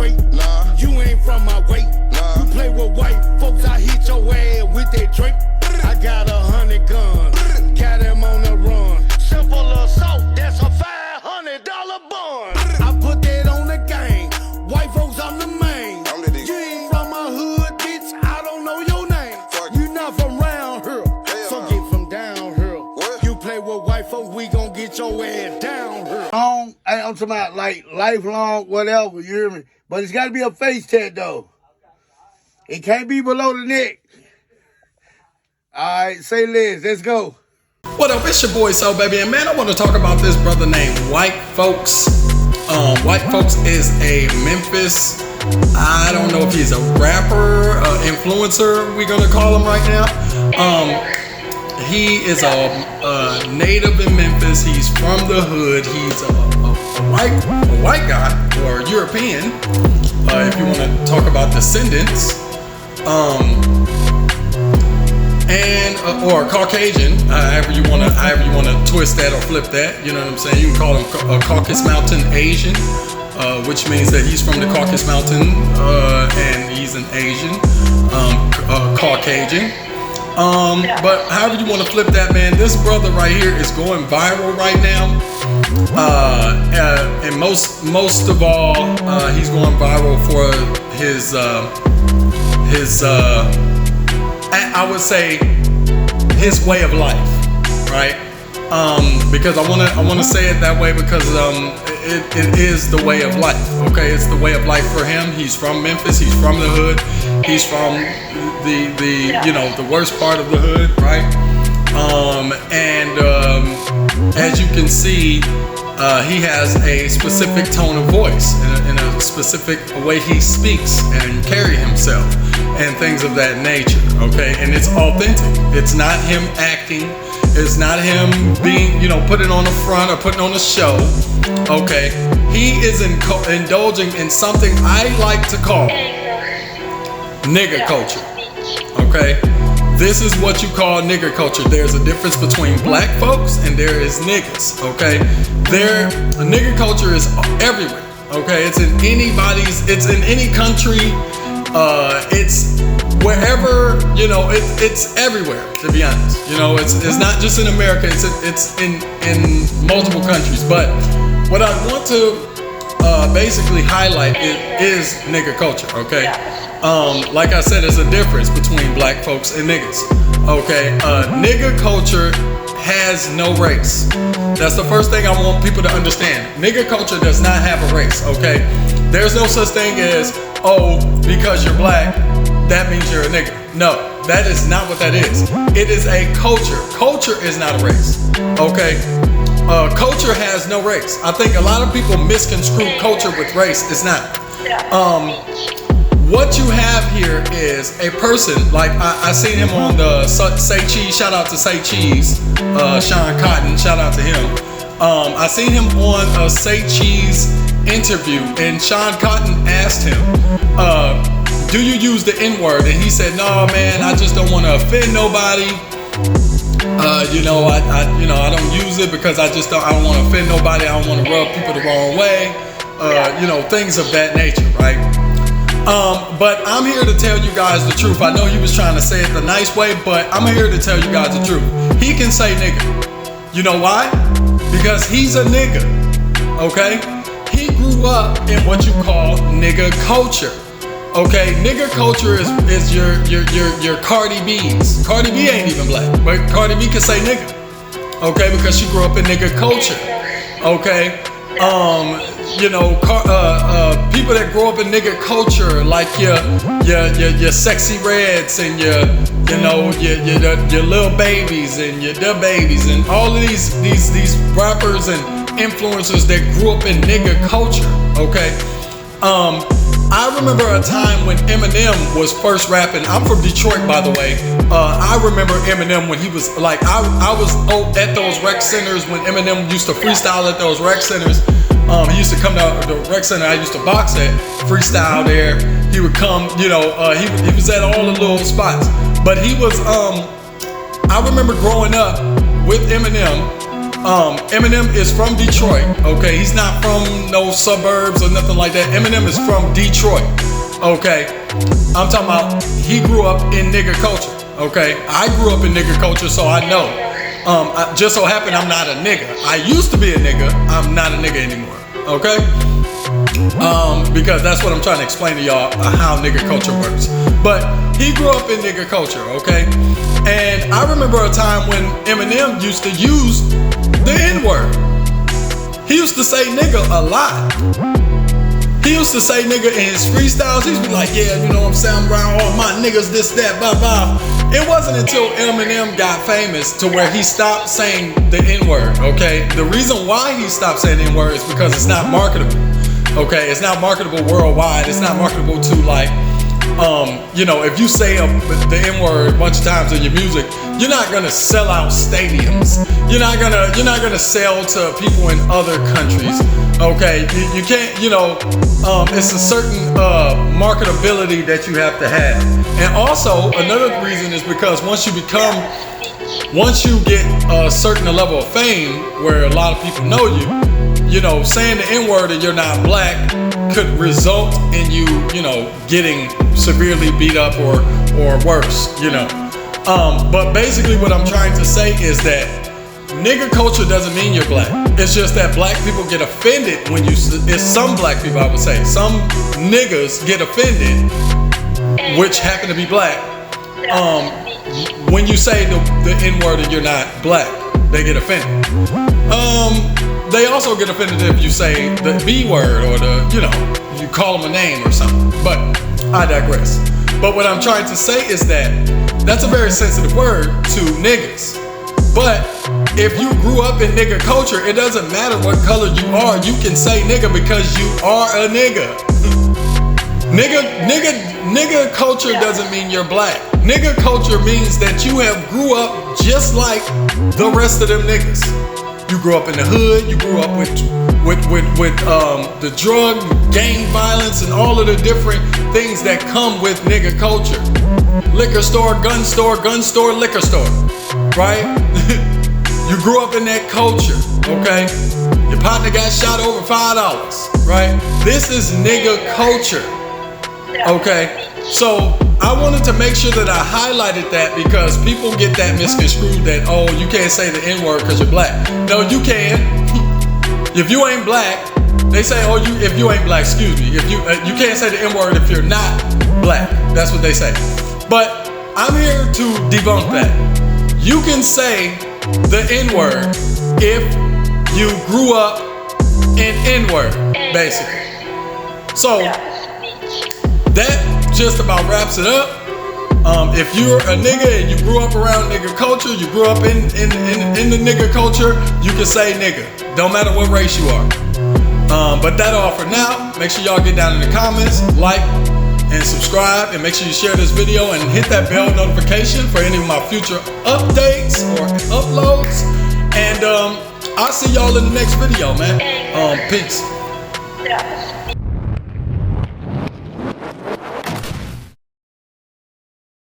straight. Nah. You ain't from my way. Nah. You play with white folks, I hit your ass with that Drake. I got 100 guns, got him on the run. Simple assault, that's a $500 bond. I put that on the game. White folks, I'm the main. You ain't from my hood, bitch. I don't know your name. You not from round here, so get from down here. You play with white folks, we gon' get your ass down here. I'm talking about like lifelong, whatever, you hear me? But it's got to be a face tat, though. It can't be below the neck. All right, say Liz, let's go. What up, it's your boy Soul Baby, and man, I want to talk about this brother named White Folks. White Folks is a Memphis, I don't know if he's a rapper, influencer, we're gonna call him right now. He is a native in Memphis. He's from the hood. He's a white guy, or European, if you want to talk about descendants, and or Caucasian, however you want to twist that or flip that. You know what I'm saying? You can call him a Caucasus Mountain Asian, which means that he's from the Caucasus Mountain, and he's an Asian, Caucasian. But however you want to flip that, man, this brother right here is going viral right now. And most of all, he's going viral for his I would say his way of life, right? Because I wanna say it that way because it is the way of life. Okay, it's the way of life for him. He's from Memphis. He's from the hood. He's from the worst part of the hood, right? As you can see, he has a specific tone of voice and a specific way he speaks and carry himself and things of that nature. Okay, and it's authentic. It's not him acting. It's not him being, putting on the front or putting on a show. Okay, he is indulging in something I like to call nigger culture. Okay, this is what you call nigger culture. There's a difference between black folks and there is niggas. Okay, nigger culture is everywhere. Okay, it's in any country. It's wherever, it's everywhere, to be honest. It's not just in America, it's in multiple countries. But what I want to basically highlight is nigger culture, okay? Like I said, there's a difference between black folks and niggas, okay? Nigger culture has no race. That's the first thing I want people to understand. Nigger culture does not have a race, okay? There's no such thing as, because you're black, that means you're a nigger. No, that is not what that is. It is a culture. Culture is not a race, okay? Culture has no race. I think a lot of people misconstrue culture with race. It's not. What you have here is a person, like I seen him on the Say Cheese, shout out to Say Cheese, Sean Cotton, shout out to him. I seen him on a Say Cheese interview, and Sean Cotton asked him, do you use the N-word? And he said, no, man, I just don't want to offend nobody. I don't use it because I don't want to offend nobody. I don't want to rub people the wrong way. Things of that nature, right? But I'm here to tell you guys the truth. I know he was trying to say it the nice way, but I'm here to tell you guys the truth. He can say nigga. You know why? Because he's a nigga, okay? He grew up in what you call nigga culture. Okay, nigger culture is your Cardi B's. Cardi B ain't even black, but Cardi B can say nigga. Okay, because she grew up in nigger culture. Okay, people that grow up in nigger culture, like your Sexy Reds and your Lil Babies and your Da Babies and all of these rappers and influencers that grew up in nigger culture. Okay. I remember a time when Eminem was first rapping. I'm from Detroit, by the way. I remember Eminem when he was like, I was at those rec centers when Eminem used to freestyle at those rec centers. He used to come to the rec center I used to box at, freestyle there. He would come, he was at all the little spots. But he was, I remember growing up with Eminem, Eminem is from Detroit, okay? He's not from no suburbs or nothing like that. Eminem is from Detroit, okay? I'm talking about he grew up in nigger culture, okay? I grew up in nigger culture, so I know. Just so happened I'm not a nigga. I used to be a nigga. I'm not a nigga anymore, okay? Because that's what I'm trying to explain to y'all how nigger culture works. But he grew up in nigger culture, okay? And I remember a time when Eminem used to use the N-word. He used to say nigga a lot. He used to say nigga in his freestyles. He'd be like, yeah, you know what I'm saying, I'm around all my niggas, this, that, blah, blah. It wasn't until Eminem got famous to where he stopped saying the N-word, okay? The reason why he stopped saying the N-word is because it's not marketable, okay? It's not marketable worldwide. It's not marketable to like, you know, if you say the N-word a bunch of times in your music, you're not gonna sell out stadiums. You're not gonna sell to people in other countries. Okay, you can't, you know, it's a certain marketability that you have to have. And also another reason is because once you get a certain level of fame where a lot of people know you know, saying the N-word and you're not black could result in you know, getting severely beat up or worse, you know. But basically what I'm trying to say is that nigger culture doesn't mean you're black. It's just that black people get offended when you, it's some black people I would say, some niggas get offended, which happen to be black, when you say the N-word and you're not black, they get offended. They also get offended if you say the B word or the, you know, you call them a name or something, but I digress. But what I'm trying to say is that that's a very sensitive word to niggas. But if you grew up in nigger culture, it doesn't matter what color you are, you can say nigga because you are a nigga. Nigger culture doesn't mean you're black. Nigger culture means that you have grew up just like the rest of them niggas. You grew up in the hood, you grew up with the drug, gang violence, and all of the different things that come with nigger culture. Liquor store, gun store, liquor store, right? You grew up in that culture, okay? Your partner got shot over $5, right? This is nigger culture, okay? So I wanted to make sure that I highlighted that because people get that misconstrued that, oh, you can't say the N-word because you're black. No, you can. If you ain't black, they say, oh, if you ain't black, excuse me. If you can't say the N-word if you're not black. That's what they say. But I'm here to debunk that. You can say the N-word if you grew up in N-word, basically. So that just about wraps it up. If you're a nigga and you grew up around nigger culture, you grew up in the nigger culture, you can say nigga. Don't matter what race you are. But that all for now. Make sure y'all get down in the comments, like, and subscribe, and make sure you share this video and hit that bell notification for any of my future updates or uploads. And I'll see y'all in the next video, man. Peace.